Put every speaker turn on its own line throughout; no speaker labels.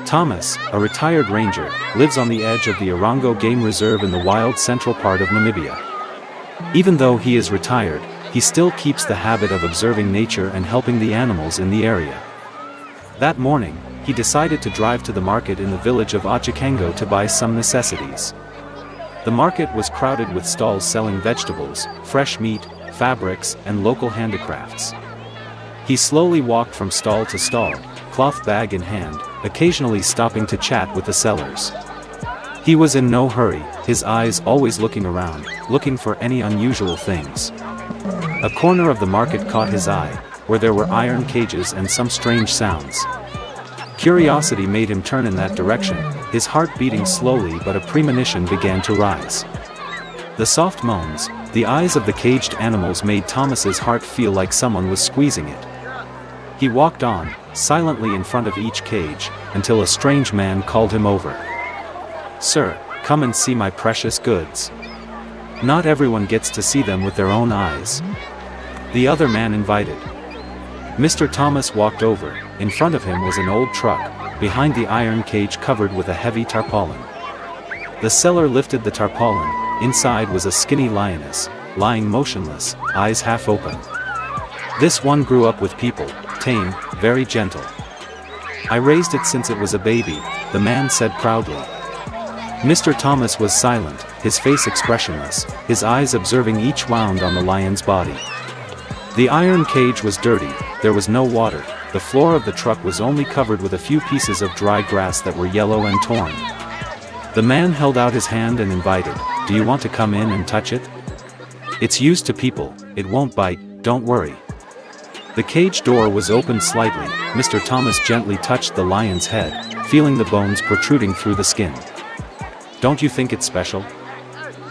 Thomas, a retired ranger, lives on the edge of the Orongo Game Reserve in the wild central part of Namibia. Even though he is retired, he still keeps the habit of observing nature and helping the animals in the area. That morning, he decided to drive to the market in the village of Achikango to buy some necessities. The market was crowded with stalls selling vegetables, fresh meat, fabrics, and local handicrafts. He slowly walked from stall to stall, cloth bag in hand, occasionally stopping to chat with the sellers. He was in no hurry, his eyes always looking around, looking for any unusual things. A corner of the market caught his eye, where there were iron cages and some strange sounds. Curiosity made him turn in that direction, his heart beating slowly, but a premonition began to rise. The soft moans, the eyes of the caged animals made Thomas's heart feel like someone was squeezing it. He walked on, silently in front of each cage, until a strange man called him over. "Sir, come and see my precious goods. Not everyone gets to see them with their own eyes." The other man invited. Mr. Thomas walked over. In front of him was an old truck, behind the iron cage covered with a heavy tarpaulin. The seller lifted the tarpaulin. Inside was a skinny lioness, lying motionless, eyes half open. This one grew up with people, tame, very gentle. "I raised it since it was a baby," the man said proudly. Mr. Thomas was silent, his face expressionless, his eyes observing each wound on the lion's body. The iron cage was dirty, there was no water, the floor of the truck was only covered with a few pieces of dry grass that were yellow and torn. The man held out his hand and invited, "Do you want to come in and touch it? It's used to people, it won't bite, don't worry." The cage door was opened slightly. Mr. Thomas gently touched the lion's head, feeling the bones protruding through the skin. "Don't you think it's special?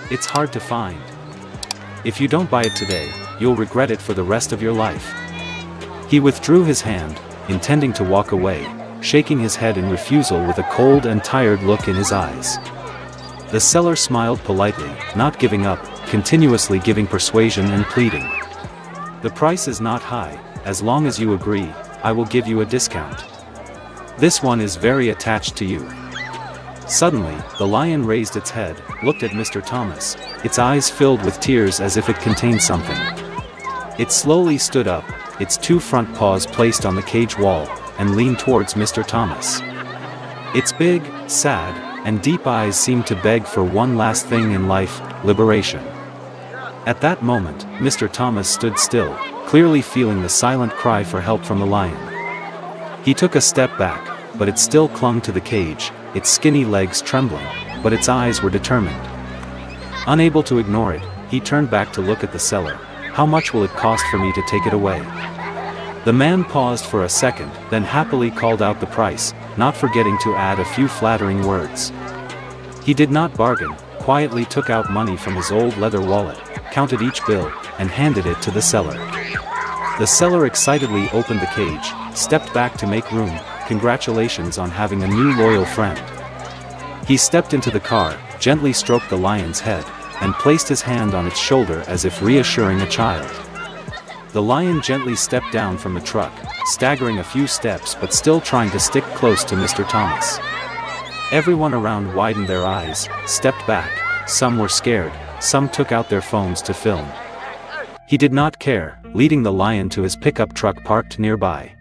It's hard to find. If you don't buy it today, you'll regret it for the rest of your life." He withdrew his hand, intending to walk away, shaking his head in refusal with a cold and tired look in his eyes. The seller smiled politely, not giving up, continuously giving persuasion and pleading. "The price is not high, as long as you agree, I will give you a discount. This one is very attached to you." Suddenly, the lion raised its head, looked at Mr. Thomas, its eyes filled with tears as if it contained something. It slowly stood up, its two front paws placed on the cage wall, and leaned towards Mr. Thomas. Its big, sad, and deep eyes seemed to beg for one last thing in life, liberation. At that moment, Mr. Thomas stood still, clearly feeling the silent cry for help from the lion. He took a step back, but it still clung to the cage, its skinny legs trembling, but its eyes were determined. Unable to ignore it, he turned back to look at the seller. "How much will it cost for me to take it away?" The man paused for a second, then happily called out the price, not forgetting to add a few flattering words. He did not bargain, quietly took out money from his old leather wallet, counted each bill, and handed it to the seller. The seller excitedly opened the cage, stepped back to make room. "Congratulations on having a new loyal friend." He stepped into the car, gently stroked the lion's head, and placed his hand on its shoulder as if reassuring a child. The lion gently stepped down from the truck, staggering a few steps but still trying to stick close to Mr. Thomas. Everyone around widened their eyes, stepped back, some were scared, some took out their phones to film. He did not care, leading the lion to his pickup truck parked nearby.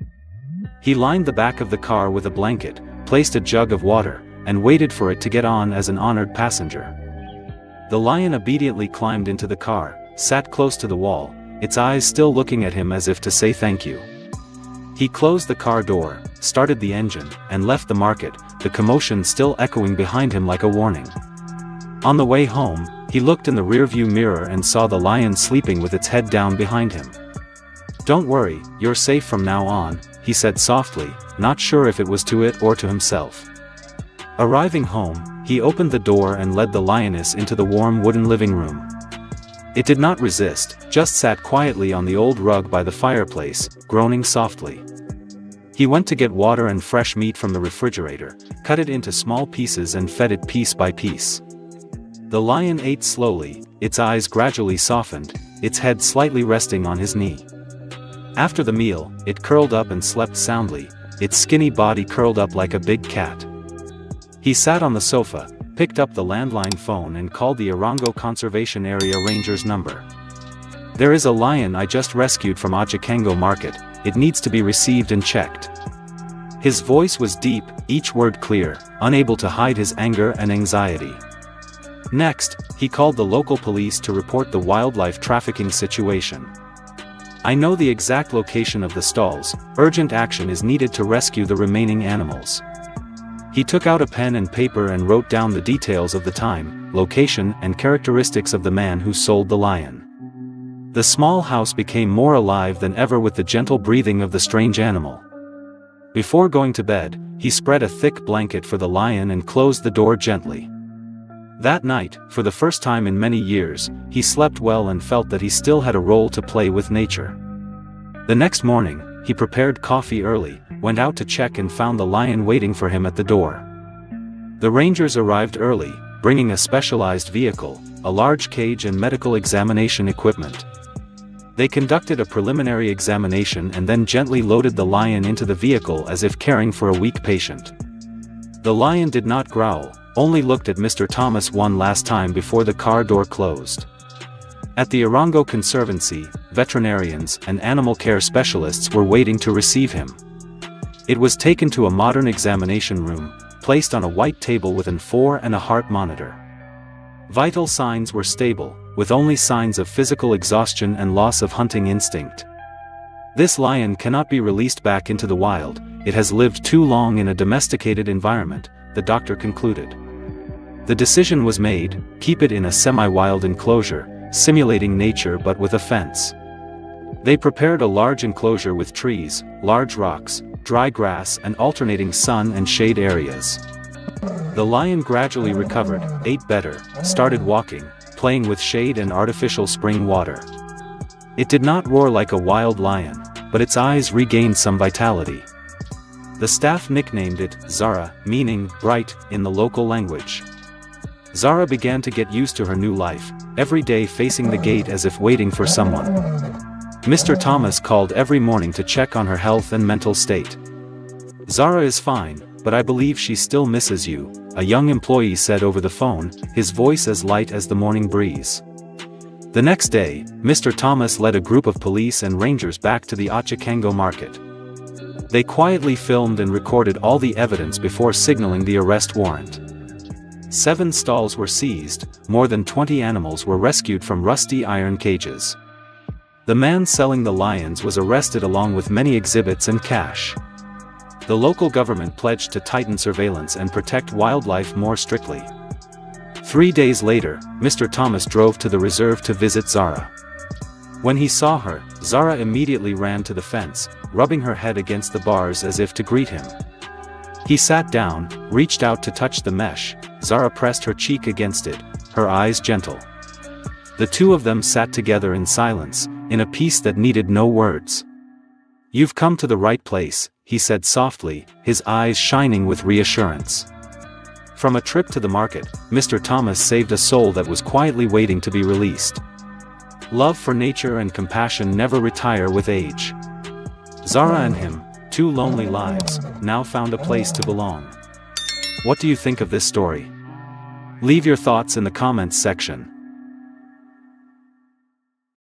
He lined the back of the car with a blanket, placed a jug of water, and waited for it to get on as an honored passenger. The lion obediently climbed into the car, sat close to the wall, its eyes still looking at him as if to say thank you. He closed the car door, started the engine, and left the market, the commotion still echoing behind him like a warning. On the way home, he looked in the rearview mirror and saw the lion sleeping with its head down behind him. "Don't worry, you're safe from now on," he said softly, not sure if it was to it or to himself. Arriving home, he opened the door and led the lioness into the warm wooden living room. It did not resist, just sat quietly on the old rug by the fireplace, groaning softly. He went to get water and fresh meat from the refrigerator, cut it into small pieces and fed it piece by piece. The lion ate slowly, its eyes gradually softened, its head slightly resting on his knee. After the meal, it curled up and slept soundly, its skinny body curled up like a big cat. He sat on the sofa, picked up the landline phone and called the Orongo Conservation Area Ranger's number. "There is a lion I just rescued from Achacango Market, it needs to be received and checked." His voice was deep, each word clear, unable to hide his anger and anxiety. Next, he called the local police to report the wildlife trafficking situation. "I know the exact location of the stalls, urgent action is needed to rescue the remaining animals." He took out a pen and paper and wrote down the details of the time, location and characteristics of the man who sold the lion. The small house became more alive than ever with the gentle breathing of the strange animal. Before going to bed, he spread a thick blanket for the lion and closed the door gently. That night, for the first time in many years, he slept well and felt that he still had a role to play with nature. The next morning, he prepared coffee early, went out to check and found the lion waiting for him at the door. The rangers arrived early, bringing a specialized vehicle, a large cage and medical examination equipment. They conducted a preliminary examination and then gently loaded the lion into the vehicle as if caring for a weak patient. The lion did not growl, only looked at Mr. Thomas one last time before the car door closed. At the Orongo Conservancy, veterinarians and animal care specialists were waiting to receive him. It was taken to a modern examination room, placed on a white table with an 4 and a heart monitor. Vital signs were stable, with only signs of physical exhaustion and loss of hunting instinct. "This lion cannot be released back into the wild, it has lived too long in a domesticated environment," the doctor concluded. The decision was made: keep it in a semi-wild enclosure, simulating nature but with a fence. They prepared a large enclosure with trees, large rocks, dry grass and alternating sun and shade areas. The lion gradually recovered, ate better, started walking, playing with shade and artificial spring water. It did not roar like a wild lion, but its eyes regained some vitality. The staff nicknamed it Zara, meaning bright, in the local language. Zara began to get used to her new life, every day facing the gate as if waiting for someone. Mr. Thomas called every morning to check on her health and mental state. "Zara is fine, but I believe she still misses you," a young employee said over the phone, his voice as light as the morning breeze. The next day, Mr. Thomas led a group of police and rangers back to the Achacango Market. They quietly filmed and recorded all the evidence before signaling the arrest warrant. 7 stalls were seized, more than 20 animals were rescued from rusty iron cages. The man selling the lions was arrested along with many exhibits and cash. The local government pledged to tighten surveillance and protect wildlife more strictly. 3 days later, Mr. Thomas drove to the reserve to visit Zara. When he saw her, Zara immediately ran to the fence, rubbing her head against the bars as if to greet him. He sat down, reached out to touch the mesh. Zara pressed her cheek against it, her eyes gentle. The two of them sat together in silence, in a peace that needed no words. "You've come to the right place," he said softly, his eyes shining with reassurance. From a trip to the market, Mr. Thomas saved a soul that was quietly waiting to be released. Love for nature and compassion never retire with age. Zara and him, 2 lonely lives, now found a place to belong. What do you think of this story? Leave your thoughts in the comments section.